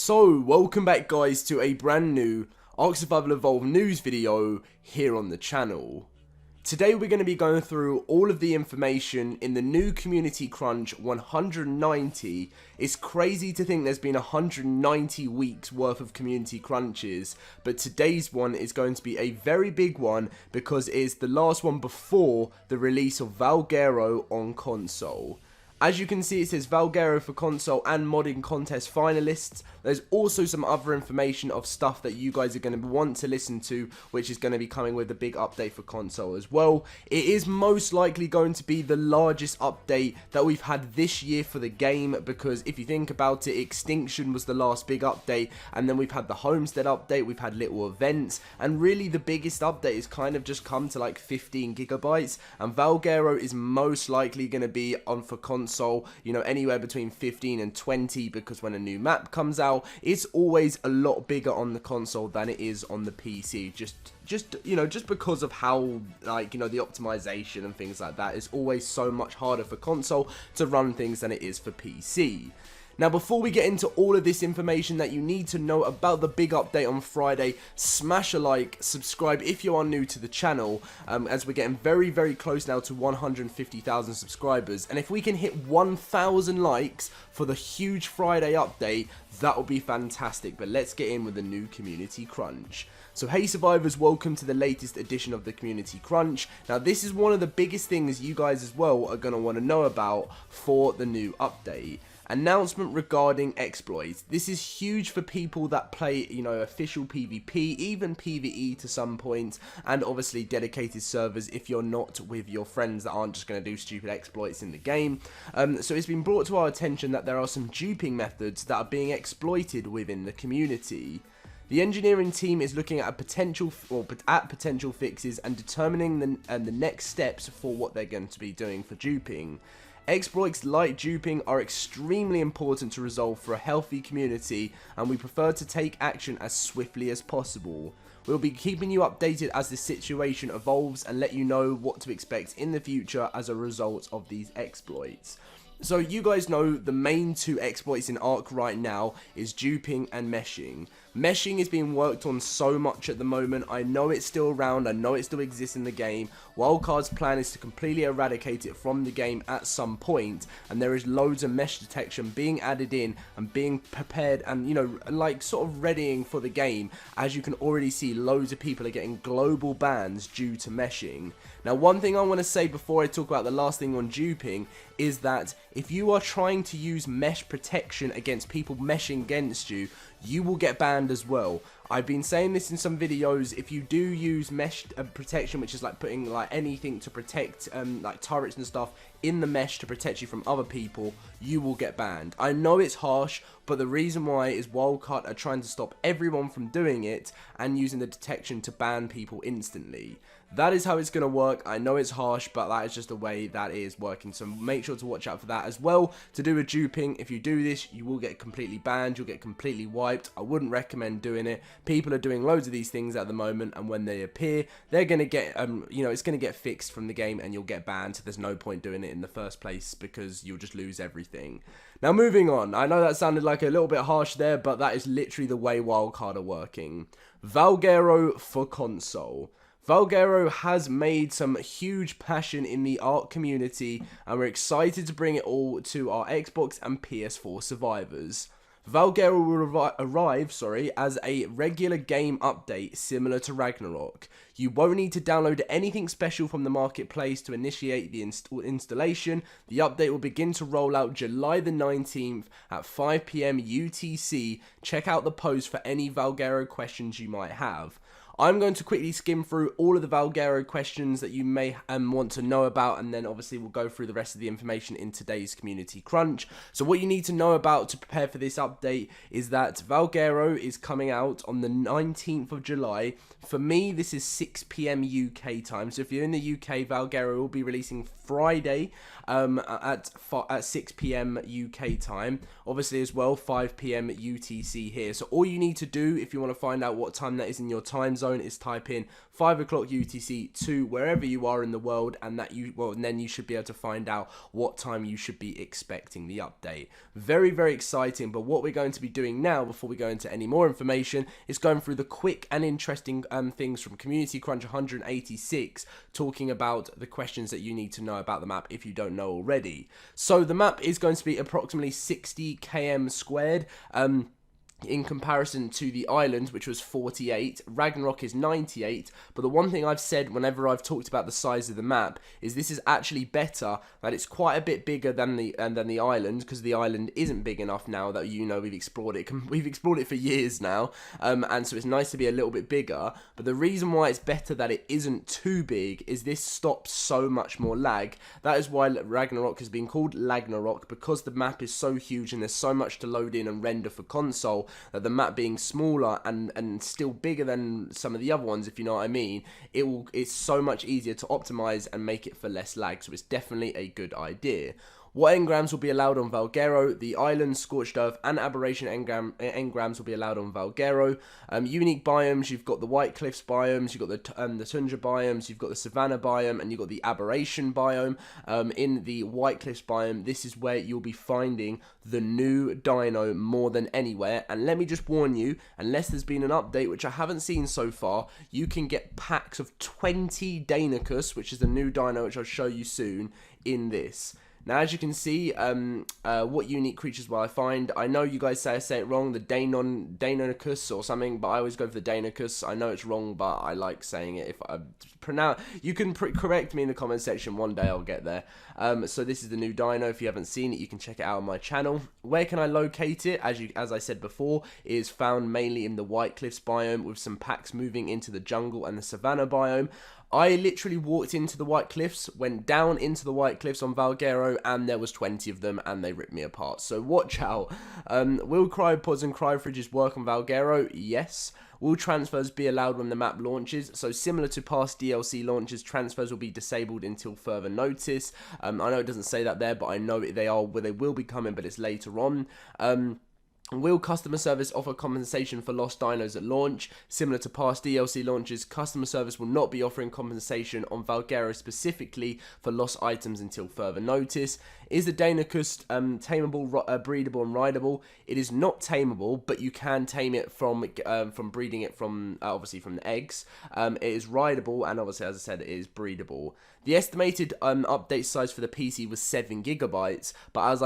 So, welcome back guys to a brand new ARK Survival Evolved news video here on the channel. Today we're going to be going through all of the information in the new Community Crunch 190. It's crazy to think there's been 190 weeks worth of Community Crunches, but today's one is going to be a very big one because it is the last one before the release of Valguero on console. As you can see, it says Valguero for console and modding contest finalists. There's also some other information of stuff that you guys are going to want to listen to, which is going to be coming with a big update for console as well. It is most likely going to be the largest update that we've had this year for the game, because if you think about it, Extinction was the last big update, and then we've had the Homestead update, we've had little events, and really the biggest update has kind of just come to like 15 gigabytes, and Valguero is most likely going to be on for console, you know, anywhere between 15 and 20, because when a new map comes out, it's always a lot bigger on the console than it is on the PC, just because of how, like, you know, the optimization and things like that is always so much harder for console to run things than it is for PC. Now, before we get into all of this information that you need to know about the big update on Friday, smash a like, subscribe if you are new to the channel, as we're getting very, very close now to 150,000 subscribers. And if we can hit 1,000 likes for the huge Friday update, that would be fantastic. But let's get in with the new Community Crunch. So hey survivors, welcome to the latest edition of the Community Crunch. Now this is one of the biggest things you guys as well are going to want to know about for the new update. Announcement regarding exploits. This is huge for people that play, you know, official PvP, even PvE to some point, and obviously dedicated servers if you're not with your friends that aren't just going to do stupid exploits in the game. So it's been brought to our attention that there are some duping methods that are being exploited within the community. The engineering team is looking at potential fixes and determining the next steps for what they're going to be doing for duping. Exploits like duping are extremely important to resolve for a healthy community, and we prefer to take action as swiftly as possible. We'll be keeping you updated as the situation evolves and let you know what to expect in the future as a result of these exploits. So you guys know the main two exploits in ARK right now is duping and meshing. Meshing is being worked on so much at the moment. I know it's still around, I know it still exists in the game. Wildcard's plan is to completely eradicate it from the game at some point, and there is loads of mesh detection being added in and being prepared and, you know, like sort of readying for the game. As you can already see, loads of people are getting global bans due to meshing. Now, one thing I want to say before I talk about the last thing on duping is that if you are trying to use mesh protection against people meshing against you, you will get banned as well. I've been saying this in some videos. If you do use mesh protection, which is like putting like anything to protect like turrets and stuff in the mesh to protect you from other people, you will get banned. I know it's harsh, but the reason why is Wildcard are trying to stop everyone from doing it and using the detection to ban people instantly. That is how it's going to work. I know it's harsh, but that is just the way that is working. So make sure to watch out for that as well. To do with duping, if you do this, you will get completely banned. You'll get completely wiped. I wouldn't recommend doing it. People are doing loads of these things at the moment, and when they appear, they're going to get, you know, it's going to get fixed from the game, and you'll get banned. So there's no point doing it in the first place because you'll just lose everything. Now, moving on. I know that sounded like a little bit harsh there, but that is literally the way Wildcard are working. Valguero for console. Valguero has made some huge passion in the ARK community, and we're excited to bring it all to our Xbox and PS4 survivors. Valguero will arrive as a regular game update similar to Ragnarok. You won't need to download anything special from the marketplace to initiate the installation. The update will begin to roll out July the 19th at 5 PM UTC. Check out the post for any Valguero questions you might have. I'm going to quickly skim through all of the Valguero questions that you may want to know about, and then obviously we'll go through the rest of the information in today's Community Crunch. So what you need to know about to prepare for this update is that Valguero is coming out on the 19th of July. For me, this is 6 PM UK time. So if you're in the UK, Valguero will be releasing Friday at 6 PM UK time. Obviously as well, 5 PM UTC here. So all you need to do if you want to find out what time that is in your time zone zone is type in 5 o'clock UTC to wherever you are in the world, and then you should be able to find out what time you should be expecting the update. Very, very exciting. But what we're going to be doing now, before we go into any more information, is going through the quick and interesting things from Community Crunch 186, talking about the questions that you need to know about the map if you don't know already. So the map is going to be approximately 60 km squared. In comparison to the island, which was 48, Ragnarok is 98, but the one thing I've said whenever I've talked about the size of the map is this is actually better, that it's quite a bit bigger than the island, because the island isn't big enough now that, you know, we've explored it for years now, and so it's nice to be a little bit bigger. But the reason why it's better that it isn't too big is this stops so much more lag. That is why Ragnarok has been called Lagnarok, because the map is so huge and there's so much to load in and render for console, that the map being smaller and still bigger than some of the other ones, if you know what I mean, it's so much easier to optimize and make it for less lag. So it's definitely a good idea. What engrams will be allowed on Valguero? The Island, Scorched Earth, and Aberration engrams will be allowed on Valguero. Unique biomes, you've got the White Cliffs biomes, you've got the Tundra biomes, you've got the Savannah biome, and you've got the Aberration biome. In the White Cliffs biome, this is where you'll be finding the new dino more than anywhere. And let me just warn you, unless there's been an update, which I haven't seen so far, you can get packs of 20 Deinonychus, which is the new dino, which I'll show you soon, in this. Now, as you can see, what unique creatures will I find? I know you guys say I say it wrong, the Deinonychus or something, but I always go for the Deinonychus. I know it's wrong, but I like saying it. If I pronounce, you can correct me in the comment section. One day I'll get there. So this is the new dino. If you haven't seen it, you can check it out on my channel. Where can I locate it? As I said before, it is found mainly in the White Cliffs biome, with some packs moving into the jungle and the Savannah biome. I literally walked into the White Cliffs, went down into the White Cliffs on Valguero, and there was 20 of them, and they ripped me apart. So watch out. Will cryopods and cryofridges work on Valguero? Yes. Will transfers be allowed when the map launches? So similar to past DLC launches, transfers will be disabled until further notice. I know it doesn't say that there, but I know they will be coming, but it's later on. Will customer service offer compensation for lost dinos at launch? Similar to past DLC launches, customer service will not be offering compensation on Valguero specifically for lost items until further notice. Is the Deinonychus tameable, breedable, and rideable? It is not tameable, but you can tame it from breeding it from obviously from the eggs. It is rideable, and obviously, as I said, it is breedable. The estimated update size for the PC was 7 GB, but as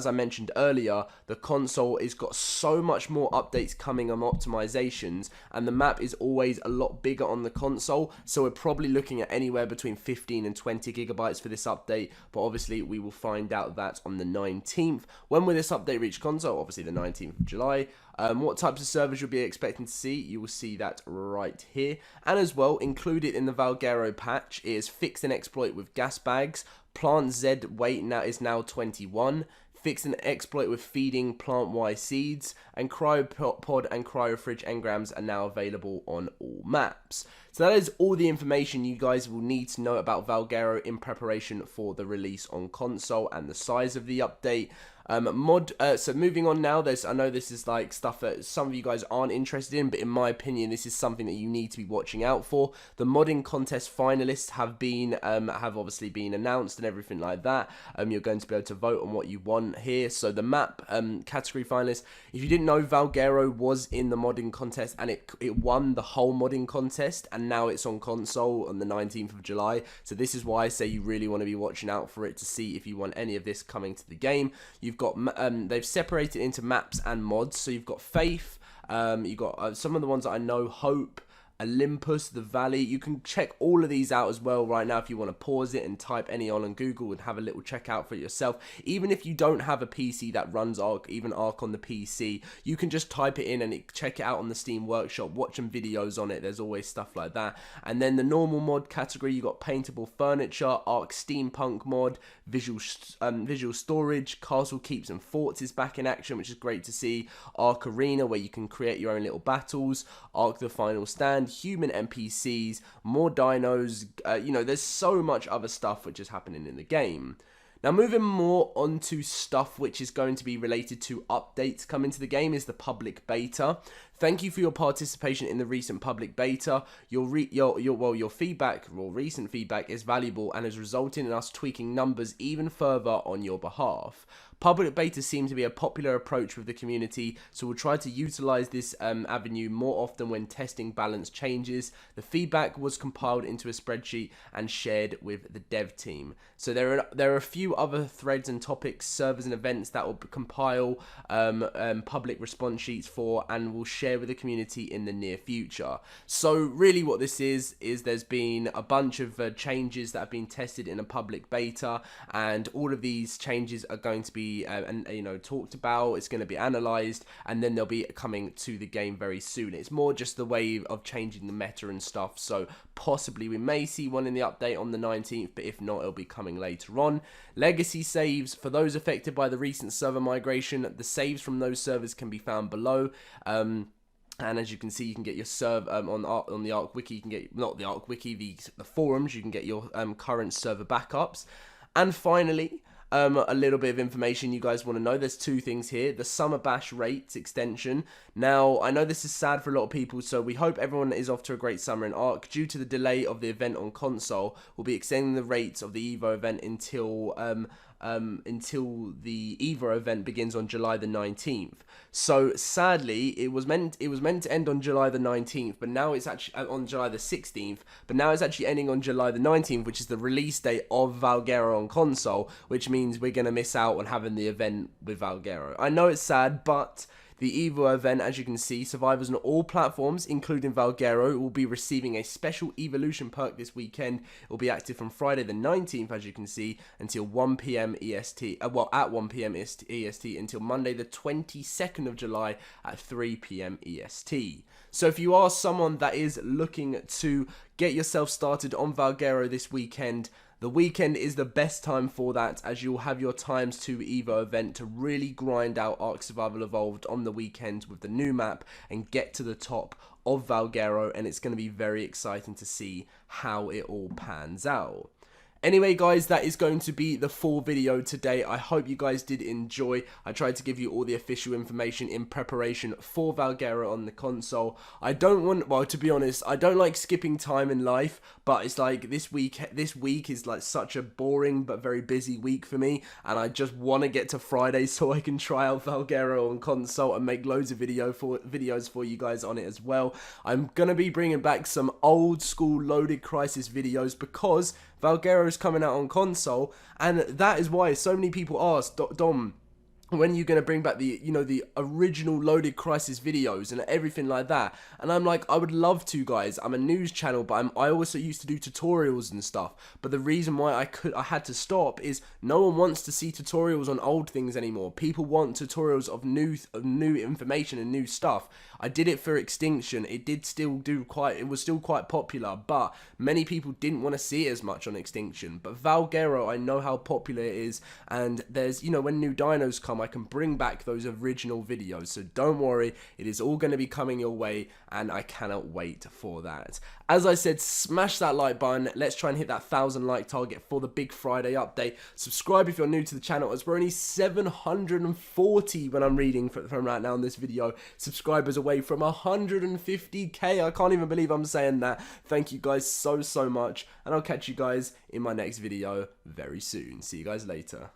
I mentioned earlier, the console has got so much more updates coming on optimizations, and the map is always a lot bigger on the console, so we're probably looking at anywhere between 15 and 20 GB for this update, but obviously we will find out that on the 19th. When will this update reach console? Obviously the 19th of July. What types of servers you'll be expecting to see, you will see that right here. And as well, included in the Valguero patch is fixed an exploit with gas bags. Plant Z weight is now 21. Fixed an exploit with feeding plant Y seeds, and cryopod and cryofridge engrams are now available on all maps. So that is all the information you guys will need to know about Valguero in preparation for the release on console and the size of the update. So moving on now, I know this is like stuff that some of you guys aren't interested in, but in my opinion, this is something that you need to be watching out for. The modding contest finalists have obviously been announced and everything like that. You're going to be able to vote on what you want here. So the map category finalists, if you didn't know, Valguero was in the modding contest, and it won the whole modding contest, and now it's on console on the 19th of July. So this is why I say you really want to be watching out for it to see if you want any of this coming to the game. You've got they've separated into maps and mods. So you've got Faith, you've got some of the ones that I know, Hope, Olympus, the Valley. You can check all of these out as well right now if you want to pause it and type any on Google and have a little check out for yourself. Even if you don't have a PC that runs ARK, even ARK on the PC, you can just type it in and check it out on the Steam Workshop, watch some videos on it. There's always stuff like that. And then the normal mod category, you got paintable furniture, ARK steampunk mod, visual storage, castle keeps and forts is back in action, which is great to see. ARK arena, where you can create your own little battles. ARK the final stand, human NPCs, more dinos, there's so much other stuff which is happening in the game. Now, moving more onto stuff which is going to be related to updates coming to the game is the public beta. Thank you for your participation in the recent public beta. Your feedback, or recent feedback, is valuable and has resulted in us tweaking numbers even further on your behalf. Public betas seem to be a popular approach with the community, so we'll try to utilize this avenue more often when testing balance changes. The feedback was compiled into a spreadsheet and shared with the dev team. So there are a few other threads and topics, servers and events that will compile public response sheets for, and we'll share with the community in the near future. So really what this is there's been a bunch of changes that have been tested in a public beta, and all of these changes are going to be talked about. It's going to be analyzed, and then they'll be coming to the game very soon. It's more just the way of changing the meta and stuff, so possibly we may see one in the update on the 19th, but if not, it'll be coming later on. Legacy saves, for those affected by the recent server migration, the saves from those servers can be found below. And as you can see, you can get your server on the ARK Wiki. You can get, not the ARK Wiki, the forums. You can get your current server backups. And finally, a little bit of information you guys want to know. There's two things here. The Summer Bash rates extension. Now, I know this is sad for a lot of people, so we hope everyone is off to a great summer in ARK. Due to the delay of the event on console, we'll be extending the rates of the Evo event until the Evo event begins on July the 19th. So sadly, it was meant to end on July the 19th, but now it's actually on July the 16th. But now it's actually ending on July the 19th, which is the release date of Valguero on console, which means we're gonna miss out on having the event with Valguero. I know it's sad, but the Evo event, as you can see, survivors on all platforms, including Valguero, will be receiving a special evolution perk this weekend. It will be active from Friday the 19th, as you can see, until 1 PM EST, at 1 PM EST, until Monday the 22nd of July at 3 PM EST. So if you are someone that is looking to get yourself started on Valguero this weekend, the weekend is the best time for that, as you'll have your times 2 Evo event to really grind out ARK Survival Evolved on the weekends with the new map and get to the top of Valguero, and it's going to be very exciting to see how it all pans out. Anyway guys, that is going to be the full video today. I hope you guys did enjoy. I tried to give you all the official information in preparation for Valguero on the console. I don't want, well, to be honest, I don't like skipping time in life, but it's like this week is like such a boring but very busy week for me, and I just want to get to Friday so I can try out Valguero on console and make loads of videos for you guys on it as well. I'm gonna be bringing back some old school Loaded Crisis videos because Valguero is coming out on console, and that is why so many people ask, Dom, when are you going to bring back the, the original Loaded Crisis videos and everything like that? And I'm like, I would love to, guys. I'm a news channel, but I also used to do tutorials and stuff. But the reason why I had to stop is no one wants to see tutorials on old things anymore. People want tutorials of new information and new stuff. I did it for Extinction. It was still quite popular, but many people didn't want to see it as much on Extinction. But Valguero, I know how popular it is, and there's, when new dinos come, I can bring back those original videos, so don't worry, it is all going to be coming your way, and I cannot wait for that. As I said, smash that like button. Let's try and hit that 1,000 like target for the big Friday update. Subscribe if you're new to the channel, as we're only 740 when I'm reading from right now in this video, subscribers away from 150k. I can't even believe I'm saying that. Thank you guys so much, and I'll catch you guys in my next video very soon. See you guys later.